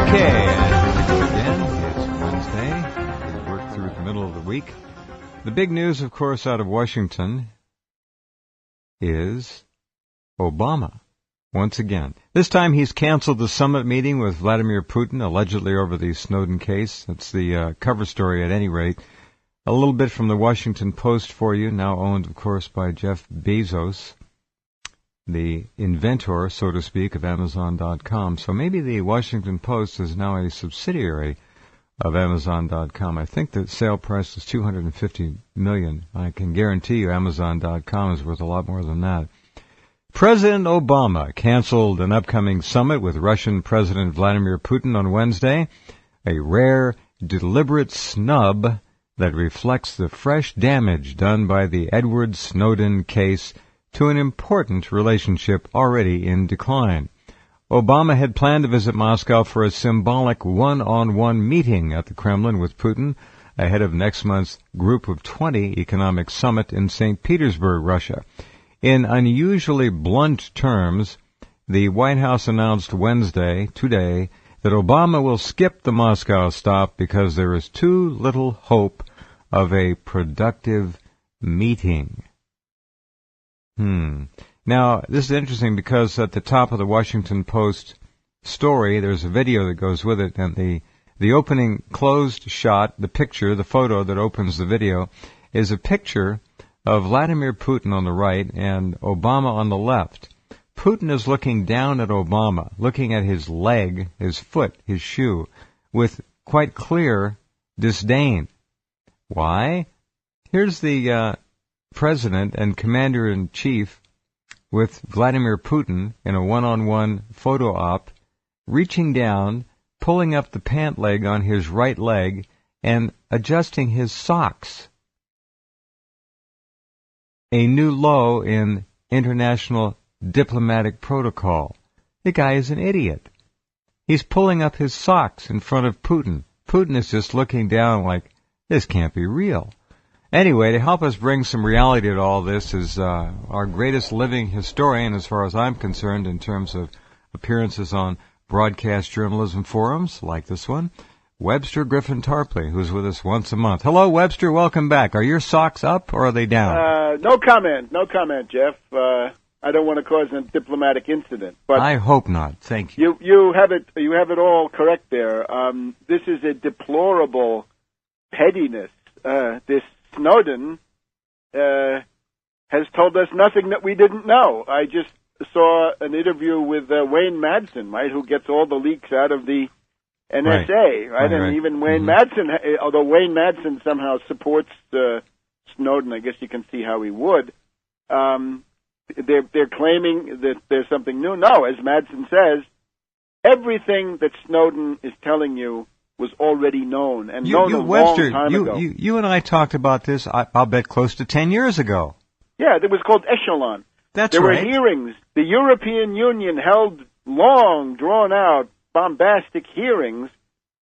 Okay, and again, it's Wednesday. We work through the middle of the week. The big news, of course, out of Washington is Obama. Once again. This time he's canceled the summit meeting with Vladimir Putin, allegedly over the Snowden case. That's the cover story at any rate. A little bit from the Washington Post for you, now owned, of course, by Jeff Bezos, the inventor, so to speak, of Amazon.com. So maybe the Washington Post is now a subsidiary of Amazon.com. I think the sale price is $250 million. I can guarantee you Amazon.com is worth a lot more than that. President Obama canceled an upcoming summit with Russian President Vladimir Putin on Wednesday, a rare, deliberate snub that reflects the fresh damage done by the Edward Snowden case to an important relationship already in decline. Obama had planned to visit Moscow for a symbolic one-on-one meeting at the Kremlin with Putin ahead of next month's Group of 20 economic summit in St. Petersburg, Russia. In unusually blunt terms, the White House announced today, that Obama will skip the Moscow stop because there is too little hope of a productive meeting. Now, this is interesting because at the top of the Washington Post story, there's a video that goes with it, and the opening closed shot, the picture, the photo that opens the video, is a picture of Vladimir Putin on the right and Obama on the left. Putin is looking down at Obama, looking at his leg, his foot, his shoe, with quite clear disdain. Why? Here's the president and commander-in-chief with Vladimir Putin in a one-on-one photo op, reaching down, pulling up the pant leg on his right leg, and adjusting his socks. A new low in international diplomatic protocol. The guy is an idiot. He's pulling up his socks in front of Putin. Putin is just looking down like, this can't be real. Anyway, to help us bring some reality to all this is our greatest living historian, as far as I'm concerned, in terms of appearances on broadcast journalism forums like this one, Webster Griffin Tarpley, who's with us once a month. Hello, Webster. Welcome back. Are your socks up or are they down? No comment, Jeff. I don't want to cause a diplomatic incident, but I hope not. Thank you. You have it all correct there. This is a deplorable pettiness. This Snowden has told us nothing that we didn't know. I just saw an interview with Wayne Madsen, right, who gets all the leaks out of the NSA, right? And even Wayne Madsen, although Wayne Madsen somehow supports Snowden, I guess you can see how he would. They're claiming that there's something new. No, as Madsen says, everything that Snowden is telling you was already known and known a long time ago. You and I talked about this, I'll bet, close to 10 years ago. Yeah, it was called Echelon. There were hearings. The European Union held long, drawn-out, bombastic hearings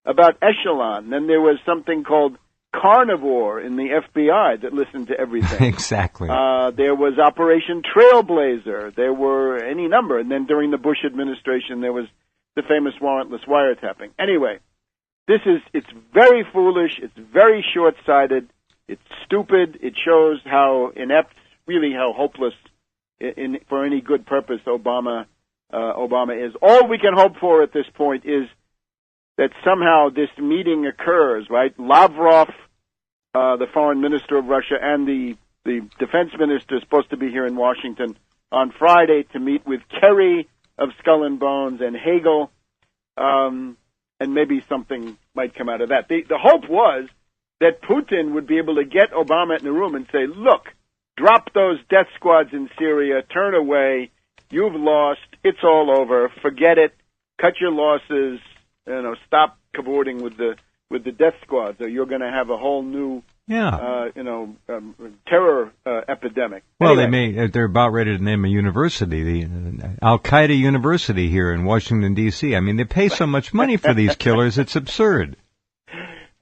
about Echelon. Then there was something called Carnivore in the FBI that listened to everything. Exactly. There was Operation Trailblazer. There were any number. And then during the Bush administration, there was the famous warrantless wiretapping. Anyway, it's very foolish. It's very short-sighted. It's stupid. It shows how inept, really how hopeless for any good purpose Obama is. All we can hope for at this point is that somehow this meeting occurs, right? Lavrov, the foreign minister of Russia, and the defense minister is supposed to be here in Washington on Friday to meet with Kerry of Skull and Bones and Hagel, and maybe something might come out of that. The hope was that Putin would be able to get Obama in the room and say, look, drop those death squads in Syria, turn away, you've lost, it's all over, forget it, cut your losses, stop cavorting with the death squads, or you're going to have a whole new, terror epidemic. Well, anyway. They're about ready to name a university, the Al-Qaeda University here in Washington, D.C. I mean, they pay so much money for these killers, it's absurd.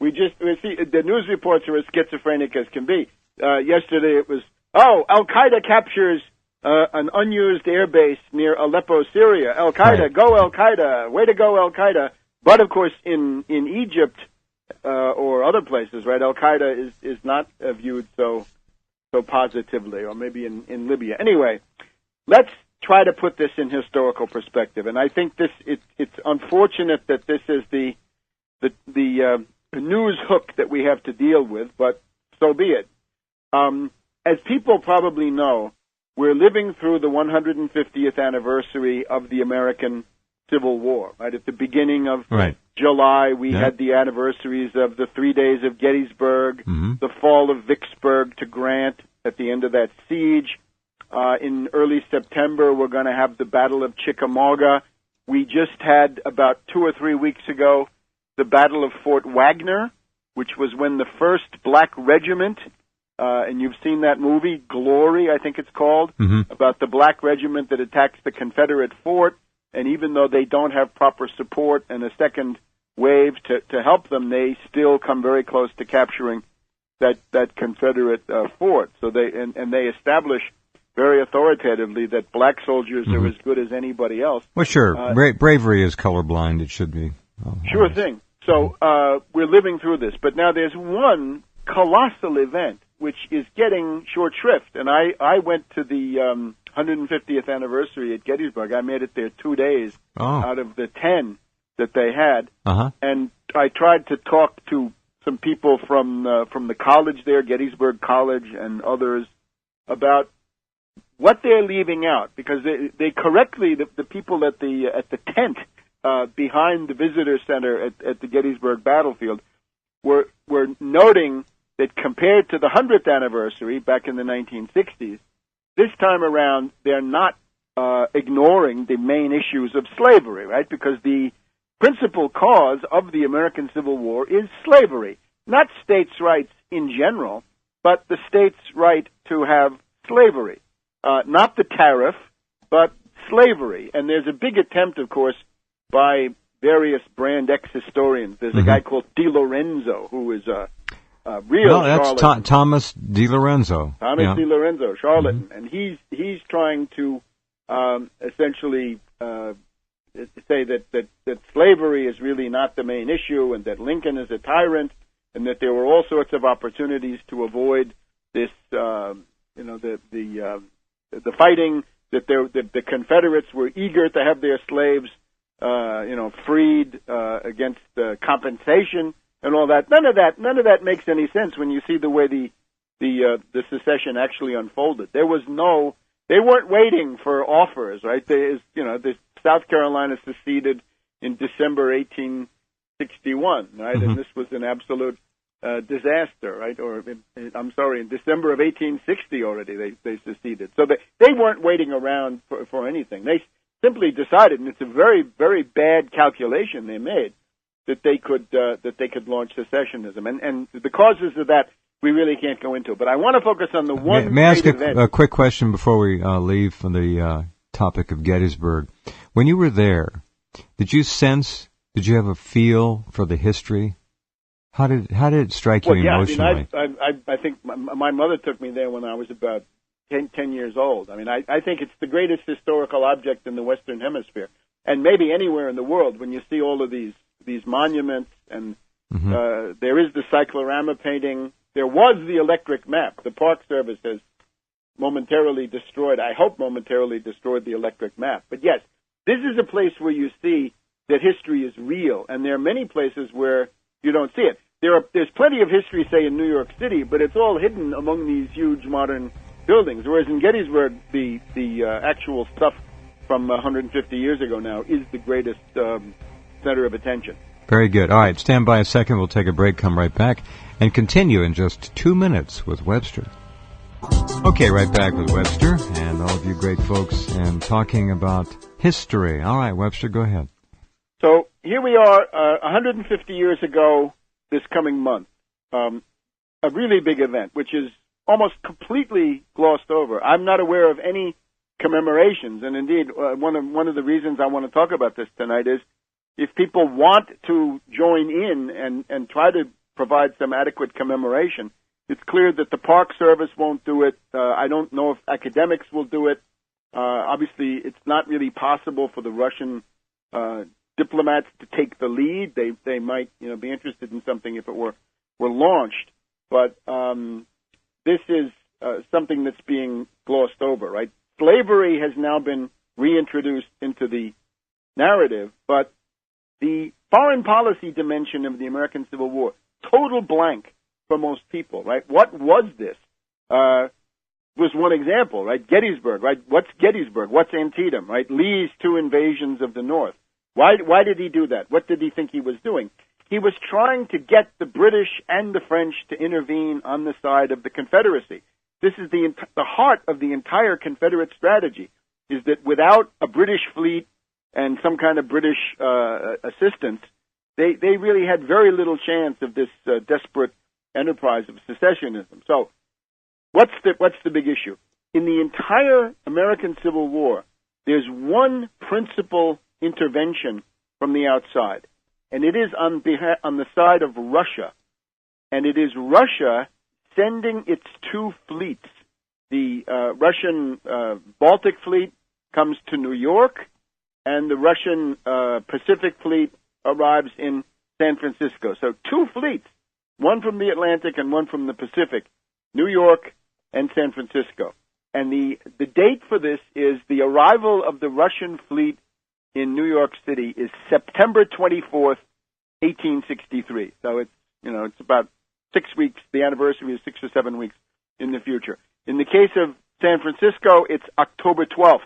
We see the news reports are as schizophrenic as can be. Yesterday it was, Al-Qaeda captures an unused airbase near Aleppo, Syria. Al-Qaeda, Go Al-Qaeda, way to go Al-Qaeda. But of course, in Egypt or other places, right, Al-Qaeda is not viewed so positively, or maybe in Libya. Anyway, let's try to put this in historical perspective. And I think it's unfortunate that this is the news hook that we have to deal with, but so be it. As people probably know, we're living through the 150th anniversary of the American Civil War, right? At the beginning of July, we had the anniversaries of the 3 days of Gettysburg, the fall of Vicksburg to Grant at the end of that siege. In early September, we're going to have the Battle of Chickamauga. We just had, about 2 or 3 weeks ago, the Battle of Fort Wagner, which was when the first black regiment, and you've seen that movie, Glory, I think it's called, about the black regiment that attacks the Confederate fort. And even though they don't have proper support and a second wave to help them, they still come very close to capturing that Confederate fort. So they establish very authoritatively that black soldiers are as good as anybody else. Well, sure. Bravery is colorblind. It should be. Sure thing. So we're living through this. But now there's one colossal event which is getting short shrift. And I went to the 150th anniversary at Gettysburg. I made it there 2 days out of the 10 that they had. And I tried to talk to some people from the college there, Gettysburg College, and others, about what they're leaving out, because they correctly, the people at the tent behind the visitor center at the Gettysburg battlefield were noting that compared to the 100th anniversary back in the 1960s, this time around they're not ignoring the main issues of slavery, right? Because the principal cause of the American Civil War is slavery, not states' rights in general, but the state's right to have slavery. Not the tariff, but slavery. And there's a big attempt, of course, by various Brand X historians. There's a guy called DiLorenzo, who is a real charlatan. That's Thomas DiLorenzo. Thomas DiLorenzo, charlatan. And he's trying to essentially say that slavery is really not the main issue, and that Lincoln is a tyrant, and that there were all sorts of opportunities to avoid this, the fighting, that the Confederates were eager to have their slaves, freed against compensation and all that. None of that makes any sense when you see the way the secession actually unfolded. They weren't waiting for offers, right? The South Carolina seceded in December 1861, right? And this was an absolute disaster, right? In December of 1860 already they seceded. So they weren't waiting around for anything. They simply decided, and it's a very, very bad calculation they made, that they could launch secessionism. And the causes of that we really can't go into. But I want to focus on the one. May I ask a quick question before we leave from the topic of Gettysburg? When you were there, did you have a feel for the history? How did it strike you emotionally? I think my mother took me there when I was about 10 years old. I mean, I think it's the greatest historical object in the Western Hemisphere, and maybe anywhere in the world. When you see all of these monuments, and there is the cyclorama painting. There was the electric map. The Park Service has momentarily destroyed the electric map. But yes, this is a place where you see that history is real, and there are many places where you don't see it. There's plenty of history, say, in New York City, but it's all hidden among these huge modern buildings. Whereas in Gettysburg, the actual stuff from 150 years ago now is the greatest center of attention. Very good. All right, stand by a second. We'll take a break, come right back, and continue in just 2 minutes with Webster. Okay, right back with Webster and all of you great folks, and talking about history. All right, Webster, go ahead. So here we are, 150 years ago this coming month, a really big event, which is almost completely glossed over. I'm not aware of any commemorations, and indeed, one of the reasons I want to talk about this tonight is if people want to join in and try to provide some adequate commemoration, it's clear that the Park Service won't do it. I don't know if academics will do it. Obviously, it's not really possible for the Russian diplomats to take the lead. They might be interested in something if it were launched, but this is something that's being glossed over, right? Slavery has now been reintroduced into the narrative, but the foreign policy dimension of the American Civil War, total blank for most people, right? What was this? Was one example, right? Gettysburg, right? What's Gettysburg? What's Antietam, right? Lee's 2 invasions of the North. Why did he do that? What did he think he was doing? He was trying to get the British and the French to intervene on the side of the Confederacy. This is the heart of the entire Confederate strategy, is that without a British fleet and some kind of British assistance, they really had very little chance of this desperate enterprise of secessionism. So what's the big issue? In the entire American Civil War, there's one principal intervention from the outside, and it is on the side of Russia, and it is Russia sending its 2 fleets. The Russian Baltic Fleet comes to New York, and the Russian Pacific Fleet arrives in San Francisco. So 2 fleets, one from the Atlantic and one from the Pacific, New York and San Francisco. And the date for this is the arrival of the Russian fleet in New York City is September 24th, 1863. So it's about 6 weeks. The anniversary is 6 or 7 weeks in the future. In the case of San Francisco, it's October 12th.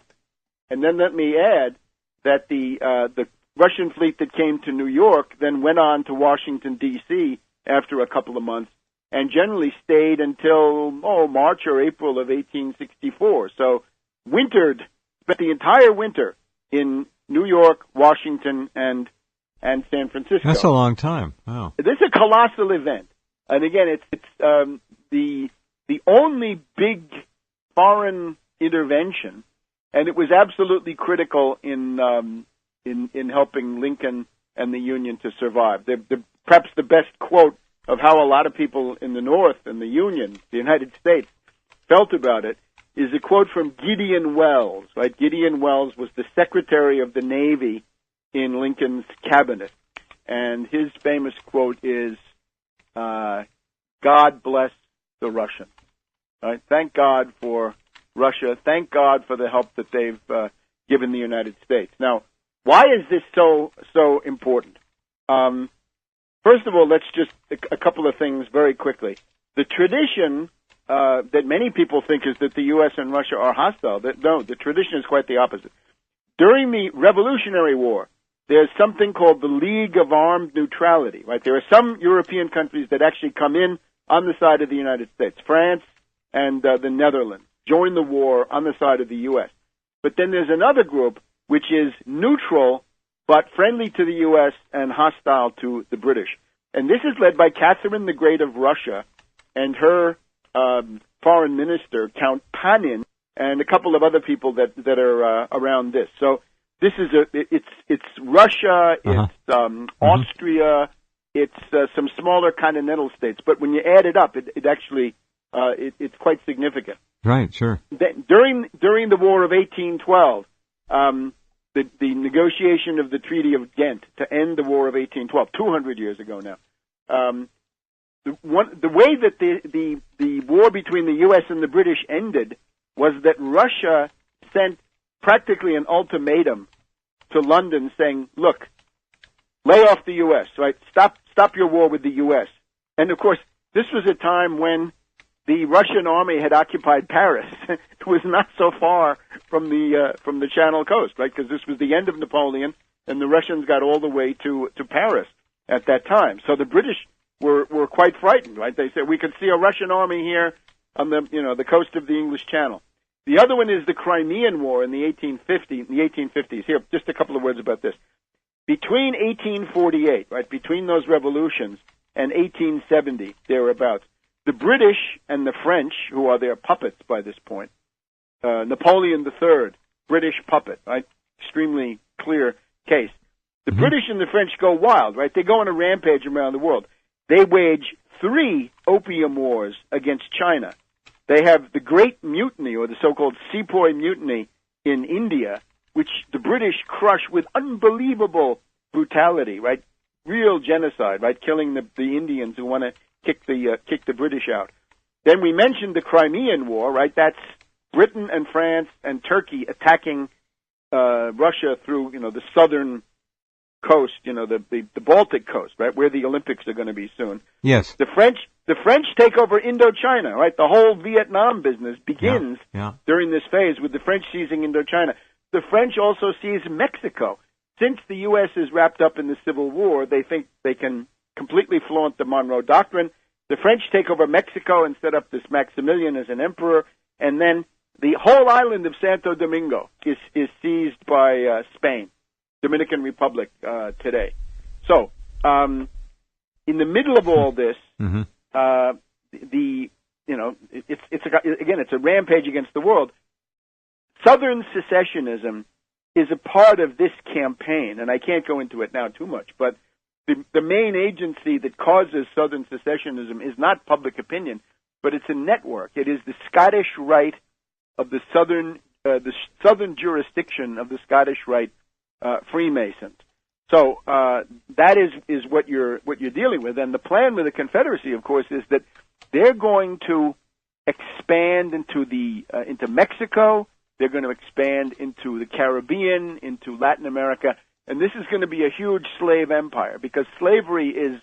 And then let me add that the Russian fleet that came to New York then went on to Washington, D.C. after a couple of months and generally stayed until, March or April of 1864. So spent the entire winter in New York, Washington, and San Francisco. That's a long time. Wow. This is a colossal event. And again, it's the only big foreign intervention, and it was absolutely critical in helping Lincoln and the Union to survive. Perhaps the best quote of how a lot of people in the North and the Union, the United States, felt about it is a quote from Gideon Welles. Right? Gideon Welles was the Secretary of the Navy in Lincoln's cabinet, and his famous quote is, "God bless the Russians." Right? Thank God for Russia. Thank God for the help that they've given the United States. Now, why is this so important? First of all, let's just a couple of things very quickly. The tradition that many people think is that the U.S. and Russia are hostile. No, the tradition is quite the opposite. During the Revolutionary War, there's something called the League of Armed Neutrality. Right? There are some European countries that actually come in on the side of the United States. France and the Netherlands join the war on the side of the U.S. But then there's another group which is neutral but friendly to the U.S. and hostile to the British. And this is led by Catherine the Great of Russia and her foreign minister, Count Panin, and a couple of other people that are around this. So this is it's Russia, it's Austria, it's some smaller continental states. But when you add it up, it actually it's quite significant. Right, sure. During the War of 1812, the negotiation of the Treaty of Ghent to end the War of 1812, 200 years ago now. The way that the war between the U.S. and the British ended was that Russia sent practically an ultimatum to London saying, "Look, lay off the U.S. Right? Stop your war with the U.S." And of course, this was a time when the Russian army had occupied Paris. It was not so far from the Channel Coast, right? Because this was the end of Napoleon, and the Russians got all the way to Paris at that time. So the British were quite frightened, right? They said we could see a Russian army here on the coast of the English Channel. The other one is the Crimean War in the 1850s. Here, just a couple of words about this. Between 1848, right, between those revolutions, and 1870, thereabouts, the British and the French, who are their puppets by this point, Napoleon III, British puppet, right? Extremely clear case. The British and the French go wild, right? They go on a rampage around the world. They wage 3 opium wars against China. They have the Great Mutiny, or the so-called Sepoy Mutiny in India, which the British crush with unbelievable brutality, right? Real genocide, right? Killing the Indians who want to kick the British out. Then we mentioned the Crimean War, right? That's Britain and France and Turkey attacking Russia through, the southern coast, the Baltic coast, right, where the Olympics are going to be soon. Yes. The French take over Indochina, right? The whole Vietnam business begins during this phase with the French seizing Indochina. The French also seize Mexico. Since the U.S. is wrapped up in the Civil War, they think they can completely flaunt the Monroe Doctrine. The French take over Mexico and set up this Maximilian as an emperor, and then the whole island of Santo Domingo is seized by Spain, Dominican Republic today. So, in the middle of all this, it's a rampage against the world. Southern secessionism is a part of this campaign, and I can't go into it now too much, but the main agency that causes Southern secessionism is not public opinion, but it's a network. It is the Scottish Rite of the southern jurisdiction of the Scottish Rite Freemasons. So that is what you're dealing with, and the plan with the Confederacy, of course, is that they're going to expand into Mexico. They're going to expand into the Caribbean, into Latin America, and this is going to be a huge slave empire because slavery is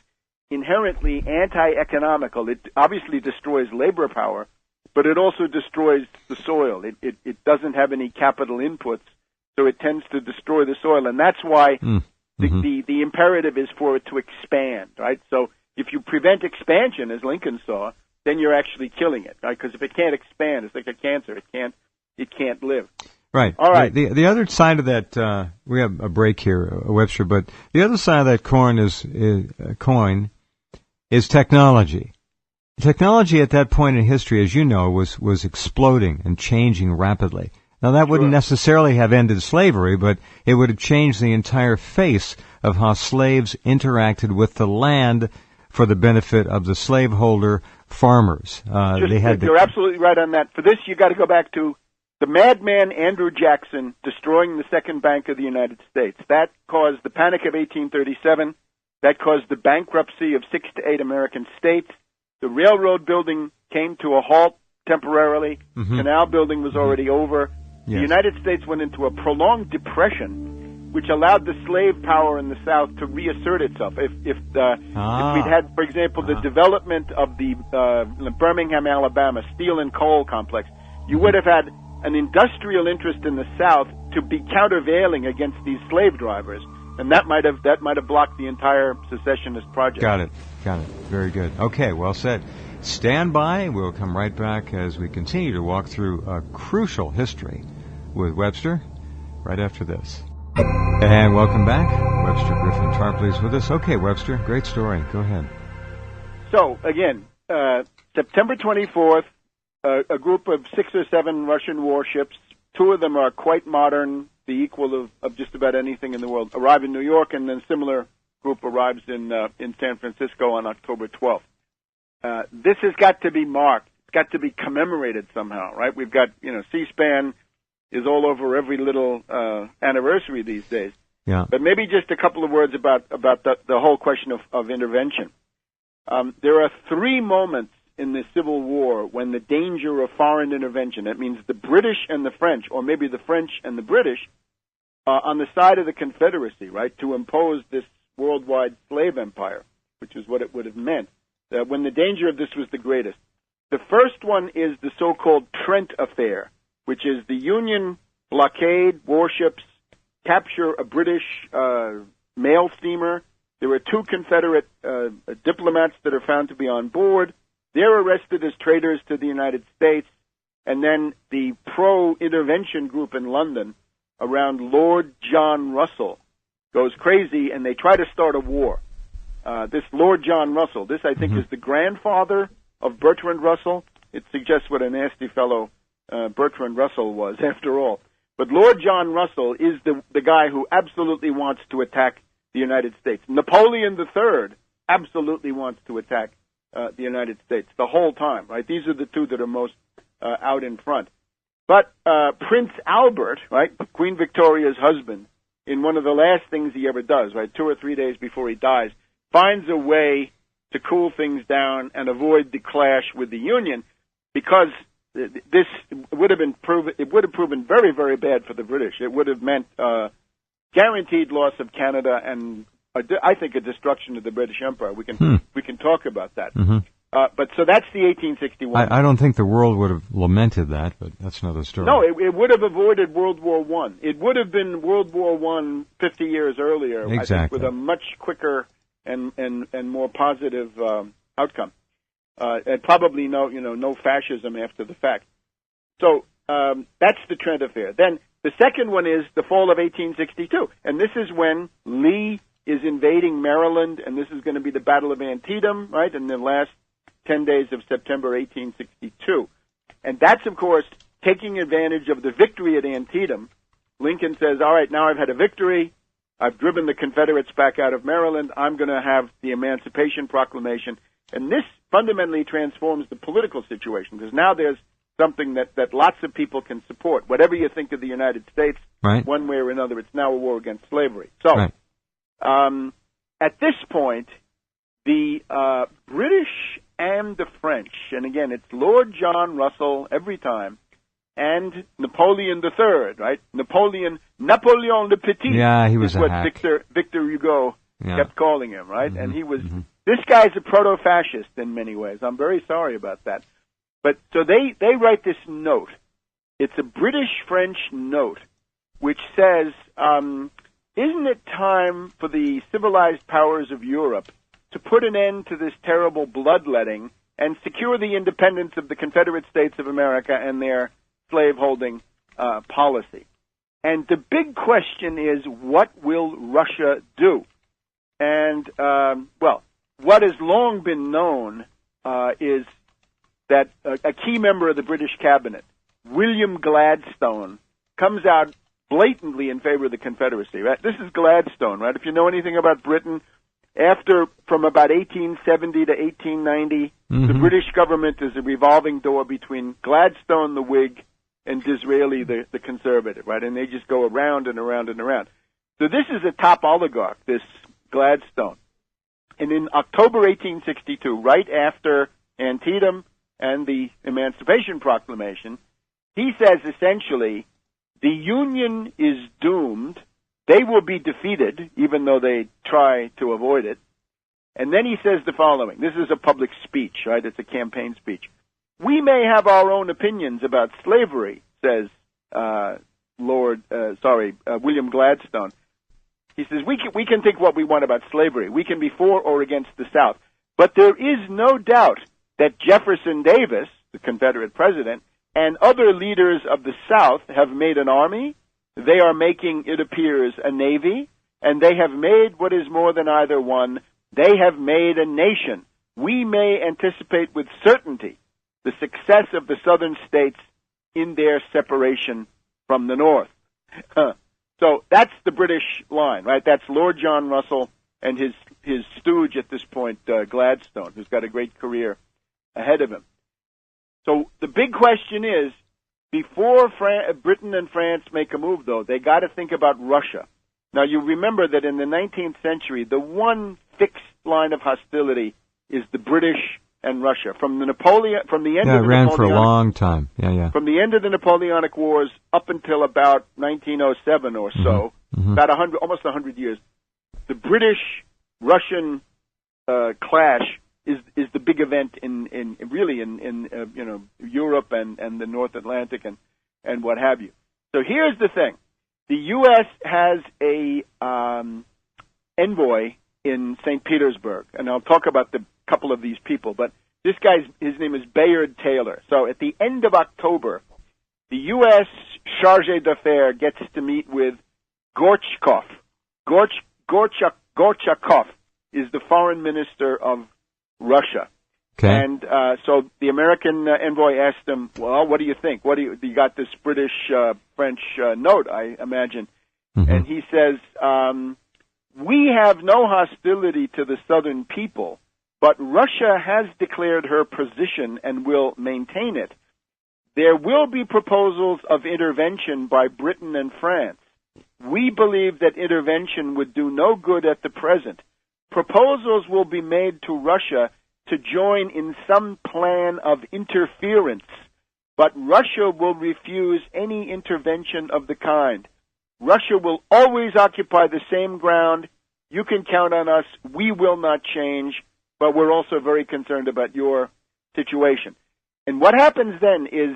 inherently anti-economical. It obviously destroys labor power, but it also destroys the soil. It doesn't have any capital inputs, so it tends to destroy the soil, and that's why the imperative is for it to expand, right? So if you prevent expansion, as Lincoln saw, then you're actually killing it, right? Because if it can't expand, it's like a cancer. It can't live. Right. All right. The other side of that, we have a break here, Webster, but the other side of that coin is technology. Technology at that point in history, as you know, was exploding and changing rapidly. Now, that wouldn't necessarily have ended slavery, but it would have changed the entire face of how slaves interacted with the land for the benefit of the slaveholder farmers. You're absolutely right on that. For this, you got to go back to the madman Andrew Jackson destroying the Second Bank of the United States. That caused the Panic of 1837. That caused the bankruptcy of 6 to 8 American states. The railroad building came to a halt temporarily. Canal building was already over. Yes. The United States went into a prolonged depression, which allowed the slave power in the South to reassert itself. If we'd had, for example, the development of the Birmingham, Alabama steel and coal complex, you would have had an industrial interest in the South to be countervailing against these slave drivers, and that might have blocked the entire secessionist project. Got it. Very good. Okay, well said. Stand by. We'll come right back as we continue to walk through a crucial history with Webster right after this. And welcome back. Webster Griffin Tarpley is with us. Okay, Webster, great story. Go ahead. So, again, September 24th, a group of 6 or 7 Russian warships, 2 of them are quite modern, the equal of just about anything in the world, arrive in New York, and then a similar group arrives in San Francisco on October 12th. This has got to be marked. It's got to be commemorated somehow, right? We've got, C-SPAN is all over every little anniversary these days. Yeah. But maybe just a couple of words about the whole question of intervention. There are 3 moments in the Civil War when the danger of foreign intervention, that means the British and the French, or maybe the French and the British, on the side of the Confederacy, right, to impose this worldwide slave empire, which is what it would have meant, when the danger of this was the greatest. The first one is the so-called Trent Affair, which is the Union blockade warships capture a British mail steamer. There were 2 Confederate diplomats that are found to be on board. They're arrested as traitors to the United States, and then the pro-intervention group in London around Lord John Russell goes crazy, and they try to start a war. This Lord John Russell, this I think is the grandfather of Bertrand Russell. It suggests what a nasty fellow Bertrand Russell was, after all. But Lord John Russell is the guy who absolutely wants to attack the United States. Napoleon III absolutely wants to attack the United States the whole time, right? These are the 2 that are most out in front. But Prince Albert, right, Queen Victoria's husband, in one of the last things he ever does, right, 2 or 3 days before he dies, finds a way to cool things down and avoid the clash with the Union, because this would have proven very, very bad for the British. It would have meant guaranteed loss of Canada and I think a destruction of the British Empire. We can talk about that. Mm-hmm. But so that's the 1861. I don't think the world would have lamented that, but that's another story. No, it would have avoided World War I. It would have been World War I 50 years earlier, exactly. I think, with a much quicker and more positive outcome. And probably no fascism after the fact. So that's the Trent affair. Then the second one is the fall of 1862, and this is when Lee is invading Maryland, and this is going to be the Battle of Antietam, right, in the last 10 days of September 1862. And that's, of course, taking advantage of the victory at Antietam. Lincoln says, all right, now I've had a victory. I've driven the Confederates back out of Maryland. I'm going to have the Emancipation Proclamation. And this fundamentally transforms the political situation, because now there's something that lots of people can support. Whatever you think of the United States, right, one way or another, it's now a war against slavery. So right. At this point, the British and the French, and again, it's Lord John Russell every time, and Napoleon III, right? Napoleon le Petit. Yeah, he was what hack. Victor Hugo kept calling him, right? Mm-hmm. And he was, this guy's a proto-fascist in many ways. I'm very sorry about that. But so they write this note. It's a British-French note, which says, isn't it time for the civilized powers of Europe to put an end to this terrible bloodletting and secure the independence of the Confederate States of America and their slaveholding policy? And the big question is, what will Russia do? And, what has long been known is that a key member of the British cabinet, William Gladstone, comes out blatantly in favor of the Confederacy. Right? This is Gladstone, right? If you know anything about Britain, from about 1870 to 1890, the British government is a revolving door between Gladstone, the Whig, and Disraeli, the conservative, right? And they just go around and around and around. So this is a top oligarch, this Gladstone. And in October 1862, right after Antietam and the Emancipation Proclamation, he says essentially, the Union is doomed. They will be defeated, even though they try to avoid it. And then he says the following. This is a public speech, right? It's a campaign speech. We may have our own opinions about slavery, says William Gladstone. He says, we can think what we want about slavery. We can be for or against the South. But there is no doubt that Jefferson Davis, the Confederate president, and other leaders of the South have made an army. They are making, it appears, a navy, and they have made what is more than either one. They have made a nation. We may anticipate with certainty the success of the Southern states in their separation from the North. So that's the British line, right? That's Lord John Russell and his stooge at this point, Gladstone, who's got a great career ahead of him. So the big question is, before Britain and France make a move, though, they got to think about Russia. Now, you remember that in the 19th century, the one fixed line of hostility is the British and Russia. From the end of the it ran for a long time. From the end of the Napoleonic Wars up until about 1907 or so, about almost 100 years, the British-Russian clash is the big event in Europe and the North Atlantic and what have you. So here's the thing: the U.S. has a envoy in St. Petersburg, and I'll talk about the couple of these people. But his name is Bayard Taylor. So at the end of October, the U.S. chargé d'affaires gets to meet with Gorchakov. Gorchakov is the foreign minister of Russia. Okay. And so the American envoy asked him, well, what do you think? You got this British-French note, I imagine. And he says, we have no hostility to the Southern people, but Russia has declared her position and will maintain it. There will be proposals of intervention by Britain and France. We believe that intervention would do no good at the present. Proposals will be made to Russia to join in some plan of interference, but Russia will refuse any intervention of the kind. Russia will always occupy the same ground. You can count on us. We will not change, but we're also very concerned about your situation. And what happens then is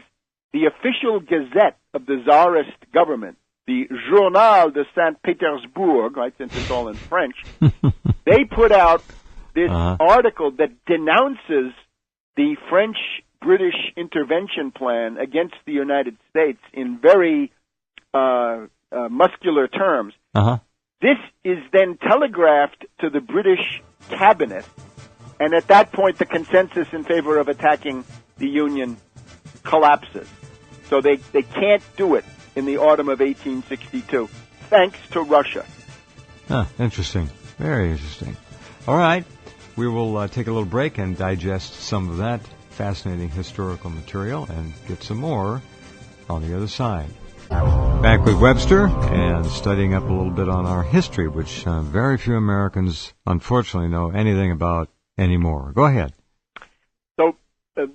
the official gazette of the Tsarist government, the Journal de Saint Petersbourg, right, since it's all in French, they put out this article that denounces the French-British intervention plan against the United States in very muscular terms. This is then telegraphed to the British cabinet, and at that point the consensus in favor of attacking the Union collapses. So they can't do it in the autumn of 1862, thanks to Russia. Interesting. Very interesting. All right. We will take a little break and digest some of that fascinating historical material and get some more on the other side. Back with Webster and studying up a little bit on our history, which very few Americans, unfortunately, know anything about anymore. Go ahead. So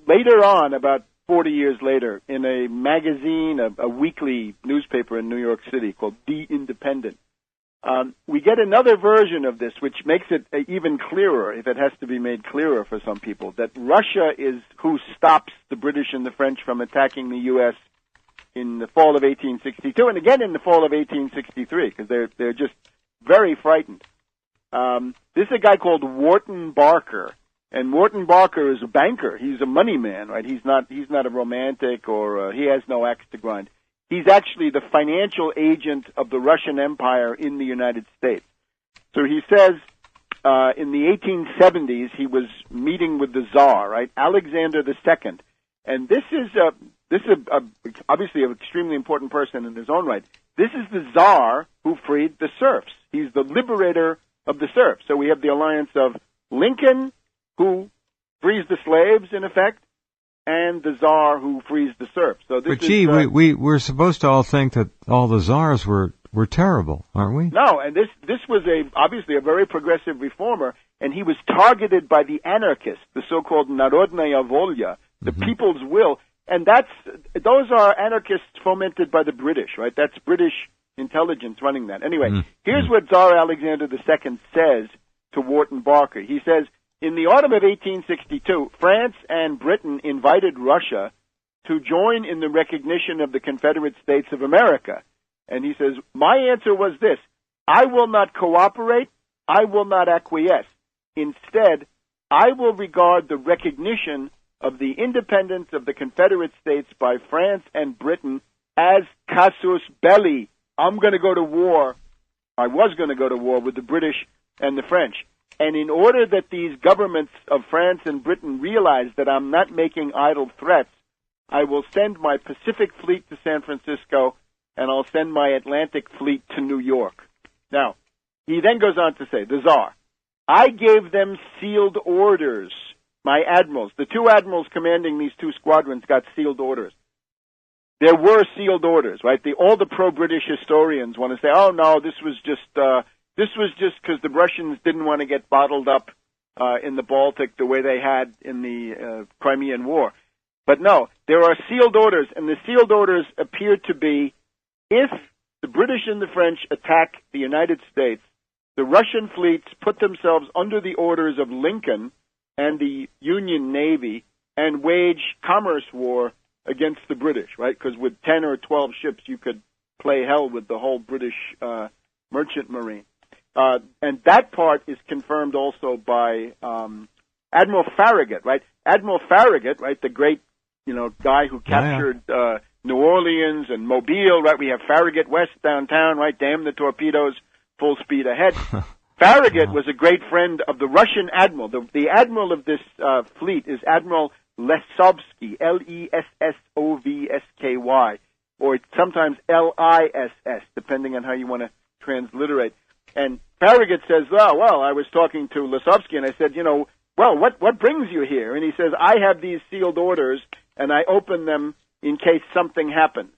later on, about 40 years later, in a magazine, a weekly newspaper in New York City called The Independent, we get another version of this, which makes it even clearer, if it has to be made clearer for some people, that Russia is who stops the British and the French from attacking the U.S. in the fall of 1862, and again in the fall of 1863, because they're just very frightened. This is a guy called Wharton Barker, and Wharton Barker is a banker. He's a money man, right? He's not a romantic, or he has no axe to grind. He's actually the financial agent of the Russian Empire in the United States. So he says in the 1870s he was meeting with the Tsar, right, Alexander II, and this is obviously an extremely important person in his own right. This is the Tsar who freed the serfs. He's the liberator of the serfs. So we have the alliance of Lincoln, who frees the slaves, in effect, and the Tsar who frees the serfs. So this we're supposed to all think that all the Tsars were terrible, aren't we? No, and this was obviously a very progressive reformer, and he was targeted by the anarchists, the so-called Narodnaya Volya, the people's will, and those are anarchists fomented by the British, right? That's British intelligence running that. Anyway, here's what Tsar Alexander II says to Wharton Barker. He says, in the autumn of 1862, France and Britain invited Russia to join in the recognition of the Confederate States of America. And he says, my answer was this: I will not cooperate, I will not acquiesce. Instead, I will regard the recognition of the independence of the Confederate States by France and Britain as casus belli. I'm going to go to war. I was going to go to war with the British and the French. And in order that these governments of France and Britain realize that I'm not making idle threats, I will send my Pacific Fleet to San Francisco, and I'll send my Atlantic Fleet to New York. Now, he then goes on to say, the Tsar, I gave them sealed orders. My admirals, the two admirals commanding these two squadrons, got sealed orders. There were sealed orders, right? All the pro-British historians want to say, oh, no, this was just because the Russians didn't want to get bottled up in the Baltic the way they had in the Crimean War. But no, there are sealed orders, and the sealed orders appear to be, if the British and the French attack the United States, the Russian fleets put themselves under the orders of Lincoln and the Union Navy and wage commerce war against the British, right? Because with 10 or 12 ships, you could play hell with the whole British merchant marine. And that part is confirmed also by Admiral Farragut, right? Admiral Farragut, right, the great, guy who captured New Orleans and Mobile, right? We have Farragut West downtown, right? Damn the torpedoes, full speed ahead. Farragut was a great friend of the Russian admiral. The admiral of this fleet is Admiral Lesovsky, Lessovsky, or sometimes Liss, depending on how you want to transliterate. And Farragut says, well, I was talking to Lesovsky, and I said, what brings you here? And he says, I have these sealed orders, and I open them in case something happens.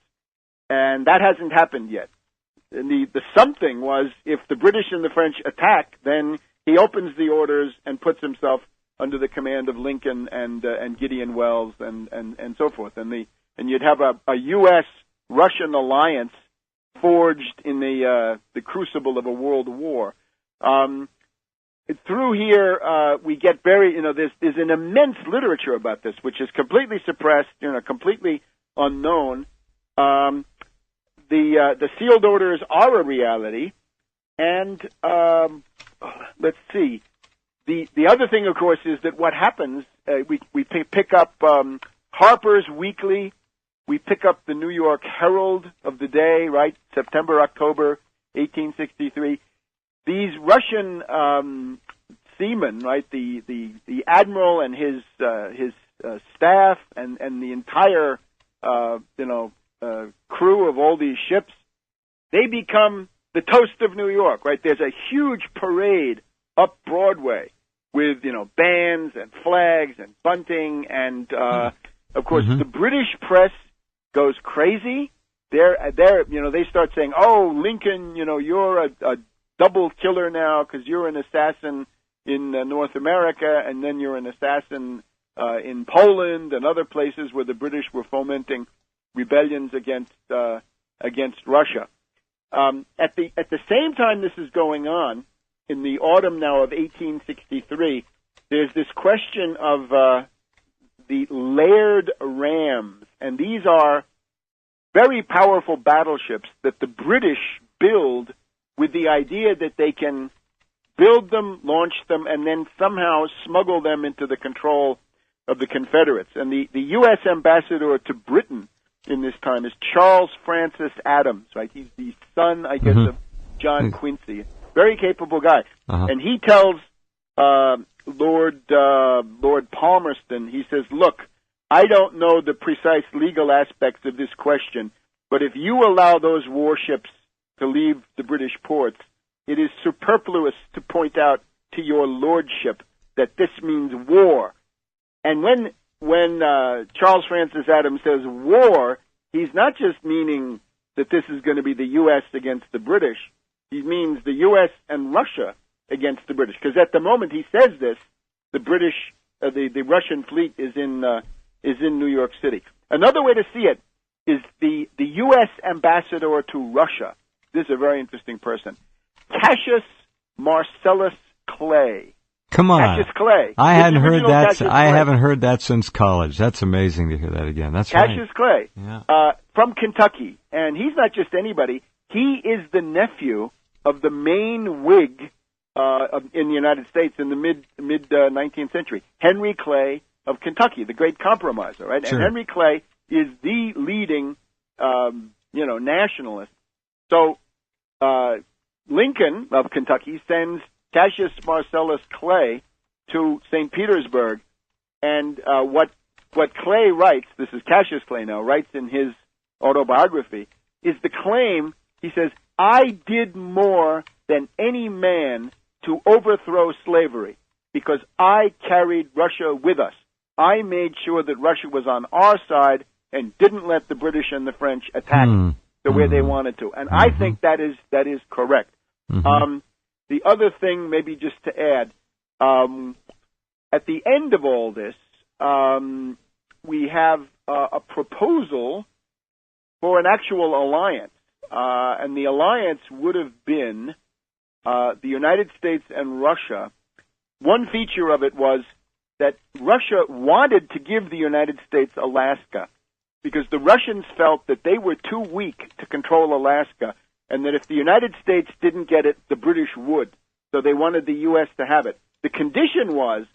And that hasn't happened yet. the something was, if the British and the French attack, then he opens the orders and puts himself under the command of Lincoln and Gideon Welles and so forth, and you'd have a U.S.-Russian alliance forged in the crucible of a world war. Through here, we get there's an immense literature about this, which is completely suppressed, completely unknown. The sealed orders are a reality, and let's see. The other thing, of course, is that what happens, we pick up Harper's Weekly, we pick up the New York Herald of the day, right, September, October 1863. These Russian seamen, right, the admiral and his staff and the entire crew of all these ships, they become the toast of New York, right? There's a huge parade up Broadway with bands and flags and bunting, and of course the British press goes crazy. They start saying, "Oh, Lincoln, you're a double killer now because you're an assassin in North America, and then you're an assassin in Poland and other places where the British were fomenting rebellions against Russia." At the same time this is going on, in the autumn now of 1863, there's this question of the Laird rams, and these are very powerful battleships that the British build with the idea that they can build them, launch them, and then somehow smuggle them into the control of the Confederates. And the U.S. ambassador to Britain in this time is Charles Francis Adams, right? He's the son, I guess, of John Quincy. Very capable guy. And he tells Lord Palmerston, he says, "Look, I don't know the precise legal aspects of this question, but if you allow those warships to leave the British ports, it is superfluous to point out to your lordship that this means war." And when Charles Francis Adams says war, he's not just meaning that this is going to be the U.S. against the British. He means the U.S. and Russia against the British. Because at the moment he says this, the Russian fleet is in New York City. Another way to see it is the U.S. ambassador to Russia. This is a very interesting person. Cassius Marcellus Clay. Come on. Cassius Clay. I haven't heard that since college. That's amazing to hear that again. That's Cassius right. Clay. Yeah. From Kentucky. And he's not just anybody. He is the nephew of the main Whig in the United States in the mid 19th century, Henry Clay of Kentucky, the great compromiser, right? Sure. And Henry Clay is the leading, nationalist. So Lincoln of Kentucky sends Cassius Marcellus Clay to St. Petersburg, and what Clay writes, this is Cassius Clay now, writes in his autobiography, is the claim, he says, "I did more than any man to overthrow slavery because I carried Russia with us. I made sure that Russia was on our side and didn't let the British and the French attack the way they wanted to." And I think that is correct. The other thing, maybe just to add, at the end of all this, we have a proposal for an actual alliance. And the alliance would have been the United States and Russia. One feature of it was that Russia wanted to give the United States Alaska because the Russians felt that they were too weak to control Alaska, and that if the United States didn't get it, the British would. So they wanted the U.S. to have it. The condition was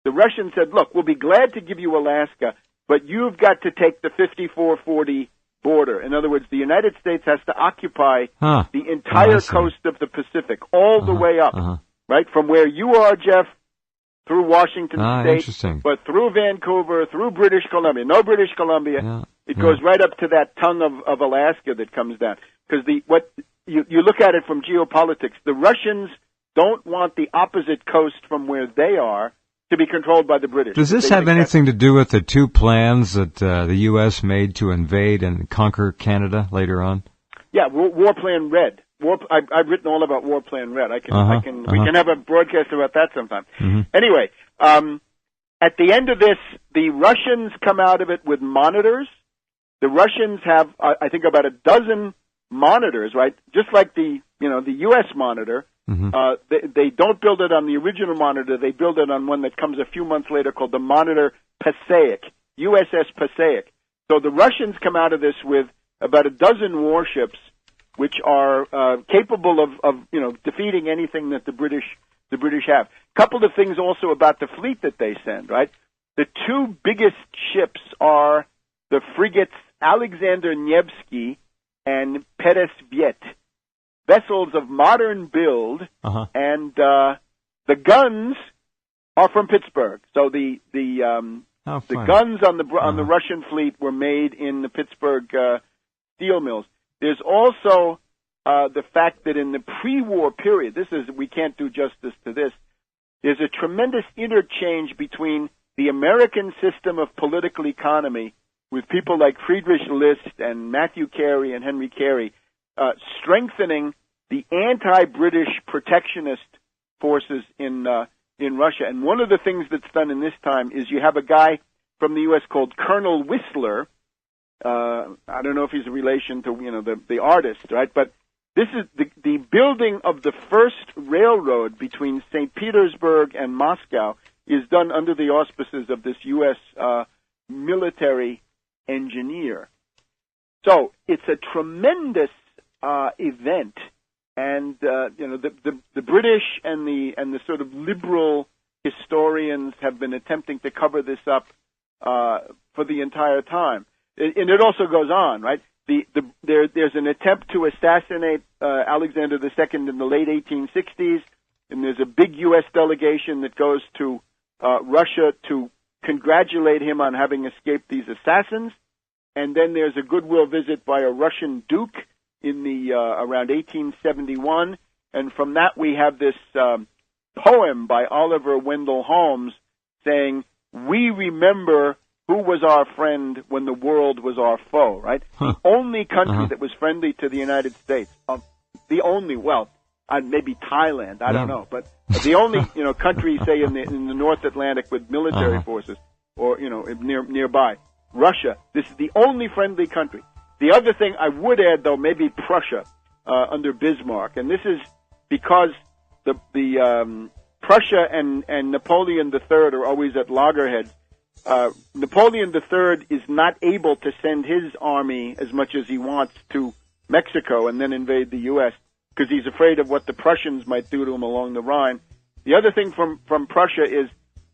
the Russians said, "Look, we'll be glad to give you Alaska, but you've got to take the 5440 border." In other words, the United States has to occupy the entire coast of the Pacific, all the way up, right? From where you are, Jeff, through Washington State, but through Vancouver, through British Columbia. No British Columbia. It goes right up to that tongue of Alaska that comes down. Because you look at it from geopolitics, the Russians don't want the opposite coast from where they are to be controlled by the British. Does this have anything to do with the two plans that the U.S. made to invade and conquer Canada later on? Yeah, War Plan Red. I've written all about War Plan Red. We can have a broadcast about that sometime. Mm-hmm. Anyway, at the end of this, the Russians come out of it with monitors. The Russians have, I think, about a dozen monitors, right? Just like the U.S. monitor. Mm-hmm. They don't build it on the original monitor. They build it on one that comes a few months later called the Monitor Passaic, USS Passaic. So the Russians come out of this with about a dozen warships, which are capable of defeating anything that the British have. Couple of things also about the fleet that they send, right? The two biggest ships are the frigates Alexander Nevsky and Peresviet, vessels of modern build, and the guns are from Pittsburgh. So the guns on the Russian fleet were made in the Pittsburgh steel mills. There's also the fact that in the pre-war period, we can't do justice to this. There's a tremendous interchange between the American system of political economy with people like Friedrich List and Matthew Carey and Henry Carey, strengthening the anti-British protectionist forces in Russia. And one of the things that's done in this time is you have a guy from the U.S. called Colonel Whistler. I don't know if he's a relation to the artist, right? But this is the building of the first railroad between St. Petersburg and Moscow is done under the auspices of this U.S. military engineer. So it's a tremendous event, and the British and the sort of liberal historians have been attempting to cover this up for the entire time, and it also goes on, right? There's an attempt to assassinate Alexander II in the late 1860s, and there's a big U.S. delegation that goes to Russia to congratulate him on having escaped these assassins. And then there's a goodwill visit by a Russian duke in the around 1871, and from that we have this poem by Oliver Wendell Holmes saying, "We remember who was our friend when the world was our foe," right? The only country that was friendly to the United States, the only, maybe Thailand, I don't know, but the only, country, say, in the North Atlantic with military forces, or, nearby. Russia, this is the only friendly country. The other thing I would add, though, maybe Prussia, under Bismarck, and this is because the Prussia and Napoleon III are always at loggerheads. Napoleon III is not able to send his army as much as he wants to Mexico and then invade the U.S. because he's afraid of what the Prussians might do to him along the Rhine. The other thing from Prussia is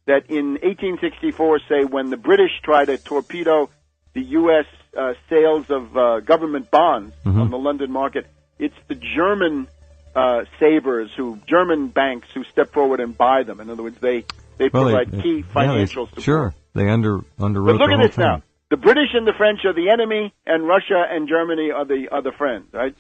that in 1864, say, when the British try to torpedo the U.S. Sales of government bonds on the London market, it's the German German banks who step forward and buy them. In other words, they provide key financial support. Sure, they underwrote but look the at whole this thing. now. The British and the French are the enemy, and Russia and Germany are the friends. Right?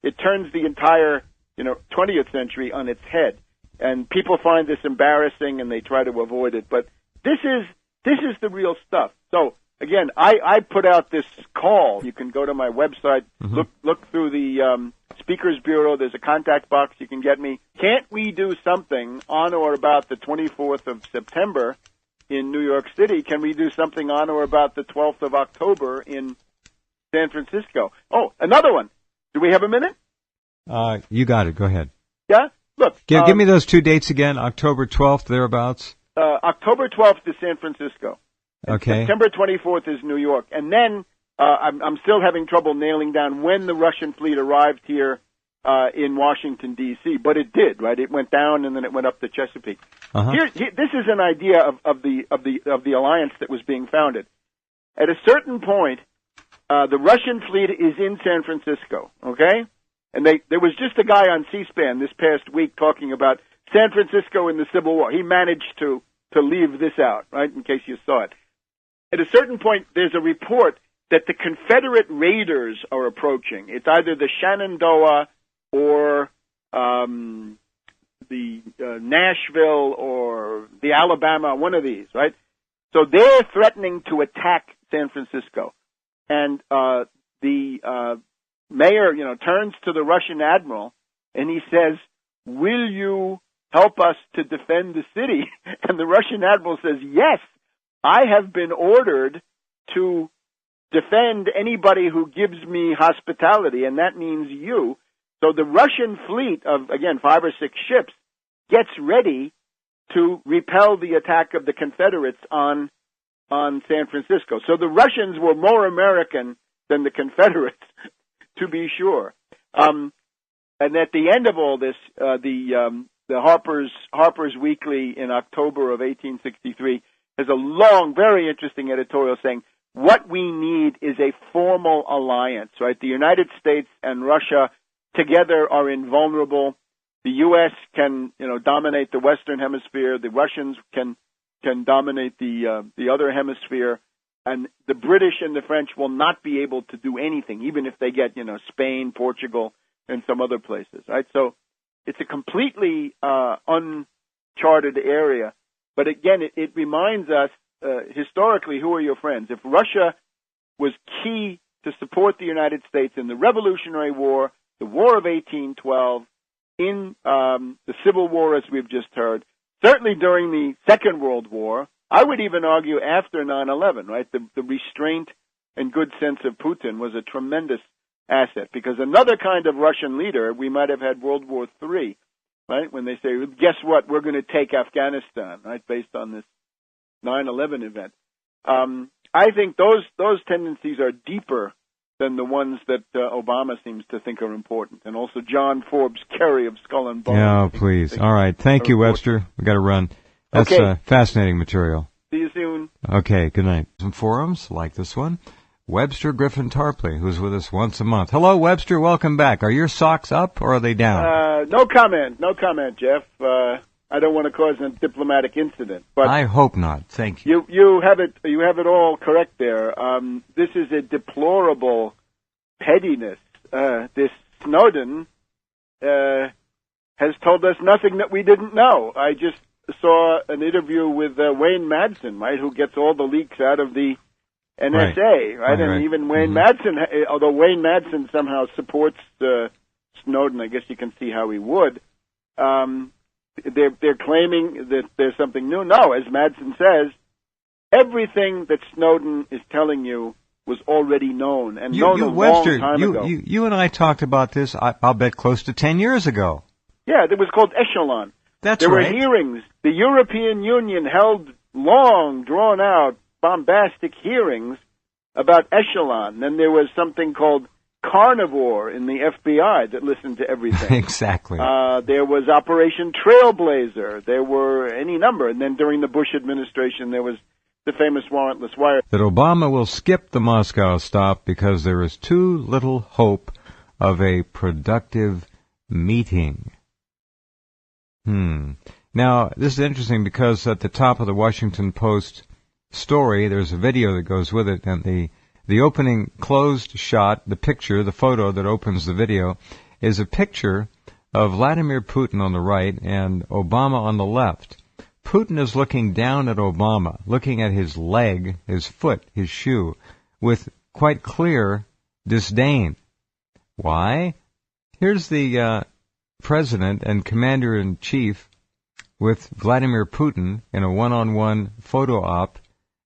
It turns the entire 20th century on its head, and people find this embarrassing and they try to avoid it. But this is the real stuff. So again, I put out this call. You can go to my website, look through the Speakers Bureau. There's a contact box. You can get me. Can't we do something on or about the 24th of September in New York City? Can we do something on or about the 12th of October in San Francisco? Oh, another one. Do we have a minute? You got it. Go ahead. Yeah? Look. Give me those two dates again. October 12th, thereabouts. October 12th is San Francisco. Okay. September 24th is New York. And then I'm still having trouble nailing down when the Russian fleet arrived here in Washington, D.C., but it did, right? It went down and then it went up to Chesapeake. Here, this is an idea of the alliance that was being founded. At a certain point, the Russian fleet is in San Francisco, okay? And there was just a guy on C-SPAN this past week talking about San Francisco in the Civil War. He managed to leave this out, right, in case you saw it. At a certain point, there's a report that the Confederate raiders are approaching. It's either the Shenandoah or the Nashville or the Alabama, one of these, right? So they're threatening to attack San Francisco. And the mayor, turns to the Russian admiral and he says, "Will you help us to defend the city?" And the Russian admiral says, "Yes, I have been ordered to defend anybody who gives me hospitality, and that means you." So the Russian fleet of, again, 5 or 6 ships gets ready to repel the attack of the Confederates on San Francisco. So the Russians were more American than the Confederates, to be sure. And at the end of all this, the Harper's Weekly in October of 1863 has a long, very interesting editorial saying, what we need is a formal alliance, right? The United States and Russia together are invulnerable. The U.S. can, dominate the Western Hemisphere. The Russians can dominate the other hemisphere. And the British and the French will not be able to do anything, even if they get, Spain, Portugal, and some other places, right? So it's a completely uncharted area. But again, it reminds us, historically, who are your friends? If Russia was key to support the United States in the Revolutionary War, the War of 1812, in the Civil War, as we've just heard, certainly during the Second World War, I would even argue after 9/11, right? The restraint and good sense of Putin was a tremendous asset, because another kind of Russian leader, we might have had World War III, right? When they say, guess what, we're going to take Afghanistan, right, based on this 9/11 event. I think those tendencies are deeper than the ones that Obama seems to think are important, and also John Forbes Kerry of Skull and Bones. Yeah, please. All right. Thank you, Webster. We got to run. That's okay. Fascinating material. See you soon. Okay, good night. Some forums like this one. Webster Griffin Tarpley, who's with us once a month. Hello, Webster. Welcome back. Are your socks up or are they down? No comment. No comment, Jeff. I don't want to cause a diplomatic incident, but I hope not. Thank you. You have it all correct there. This is a deplorable pettiness. This Snowden has told us nothing that we didn't know. I just saw an interview with Wayne Madsen, right, who gets all the leaks out of the NSA, right? And even Wayne Madsen, although Wayne Madsen somehow supports Snowden, I guess you can see how he would. They're claiming that there's something new. No, as Madsen says, everything that Snowden is telling you was already known and known a long time ago. You and I talked about this, I'll bet, close to 10 years ago. Yeah, it was called Echelon. There were hearings. The European Union held long, drawn-out, bombastic hearings about Echelon. Then there was something called Carnivore in the FBI that listened to everything. Exactly. There was Operation Trailblazer. There were any number. And then during the Bush administration, there was the famous warrantless wire. That Obama will skip the Moscow stop because there is too little hope of a productive meeting. Now, this is interesting because at the top of the Washington Post story, there's a video that goes with it, and the opening closed shot, the picture, the photo that opens the video, is a picture of Vladimir Putin on the right and Obama on the left. Putin is looking down at Obama, looking at his leg, his foot, his shoe, with quite clear disdain. Why? Here's the president and commander-in-chief with Vladimir Putin in a one-on-one photo op,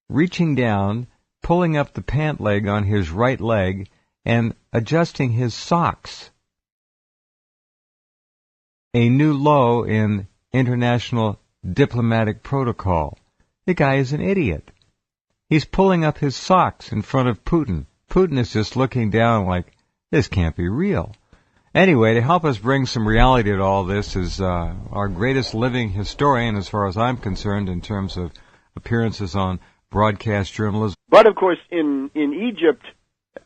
reaching down, pulling up the pant leg on his right leg, and adjusting his socks. A new low in international diplomatic protocol. The guy is an idiot. He's pulling up his socks in front of Putin. Putin is just looking down like, this can't be real. Anyway, to help us bring some reality to all this is our greatest living historian, as far as I'm concerned, in terms of appearances on broadcast journalism. But, of course, in Egypt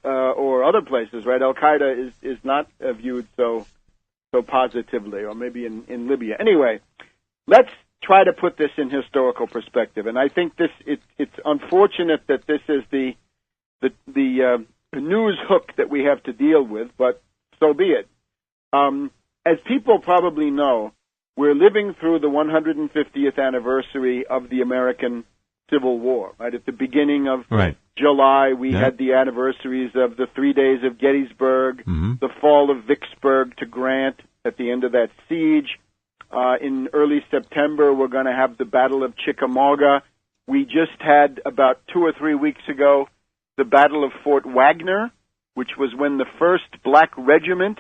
or other places, right, Al-Qaeda is not viewed so positively, or maybe in Libya. Anyway, let's try to put this in historical perspective. And I think it's unfortunate that this is the news hook that we have to deal with, but so be it. As people probably know, we're living through the 150th anniversary of the American Civil War, right? At the beginning of Right. July, we had the anniversaries of the 3 days of Gettysburg, the fall of Vicksburg to Grant at the end of that siege. In early September, we're going to have the Battle of Chickamauga. We just had, about 2 or 3 weeks ago, the Battle of Fort Wagner, which was when the 1st Black Regiment,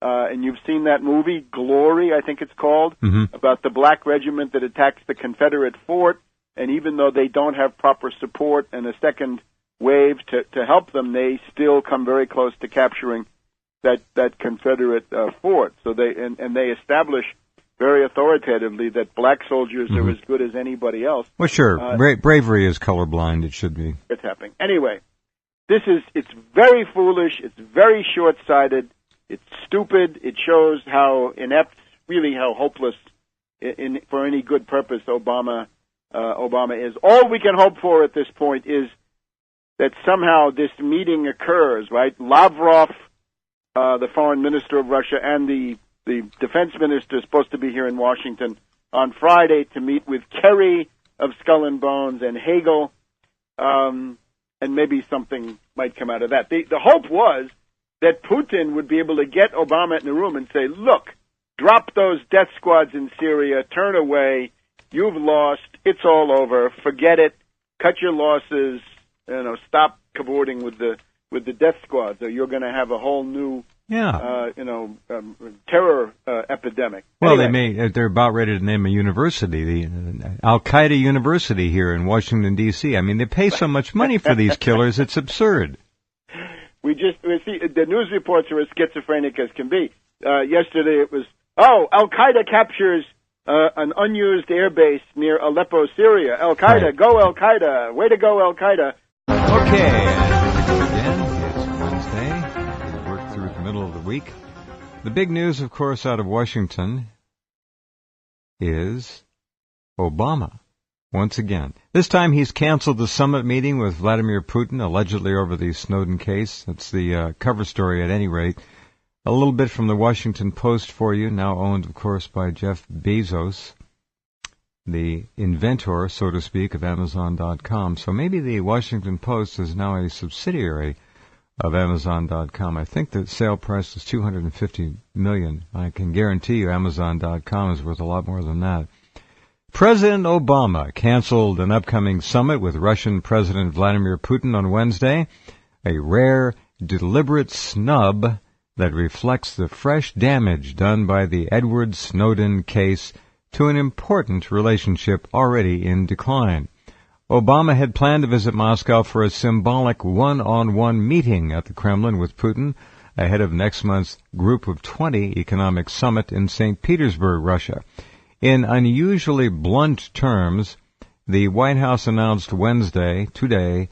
and you've seen that movie, Glory, I think it's called, about the Black Regiment that attacks the Confederate fort. And even though they don't have proper support and a second wave to help them, they still come very close to capturing that Confederate fort. So they establish very authoritatively that black soldiers are as good as anybody else. Well, sure. Bravery is colorblind. It should be. It's happening. Anyway, it's very foolish. It's very short-sighted. It's stupid. It shows how inept, really how hopeless for any good purpose Obama is. All we can hope for at this point is that somehow this meeting occurs, right? Lavrov, the foreign minister of Russia, and the defense minister is supposed to be here in Washington on Friday to meet with Kerry of Skull and Bones and Hagel, and maybe something might come out of that. The hope was that Putin would be able to get Obama in the room and say, look, drop those death squads in Syria, turn away, you've lost, it's all over, forget it, cut your losses, stop cavorting with the death squads, or you're going to have a whole new terror epidemic. Well, anyway, they're about ready to name a university, the Al-Qaeda University here in Washington, D.C. I mean, they pay so much money for these killers, it's absurd. We see the news reports are as schizophrenic as can be. Yesterday it was, Al-Qaeda captures an unused airbase near Aleppo, Syria. Al-Qaeda, Right. Go Al-Qaeda, way to go Al-Qaeda. Okay, and again, it's Wednesday. We work through the middle of the week. The big news, of course, out of Washington is Obama. Once again. This time he's canceled the summit meeting with Vladimir Putin, allegedly over the Snowden case. That's the cover story at any rate. A little bit from the Washington Post for you, now owned, of course, by Jeff Bezos, the inventor, so to speak, of Amazon.com. So maybe the Washington Post is now a subsidiary of Amazon.com. I think the sale price is $250 million. I can guarantee you Amazon.com is worth a lot more than that. President Obama canceled an upcoming summit with Russian President Vladimir Putin on Wednesday, a rare, deliberate snub that reflects the fresh damage done by the Edward Snowden case to an important relationship already in decline. Obama had planned to visit Moscow for a symbolic one-on-one meeting at the Kremlin with Putin ahead of next month's Group of 20 economic summit in St. Petersburg, Russia. In unusually blunt terms, the White House announced today,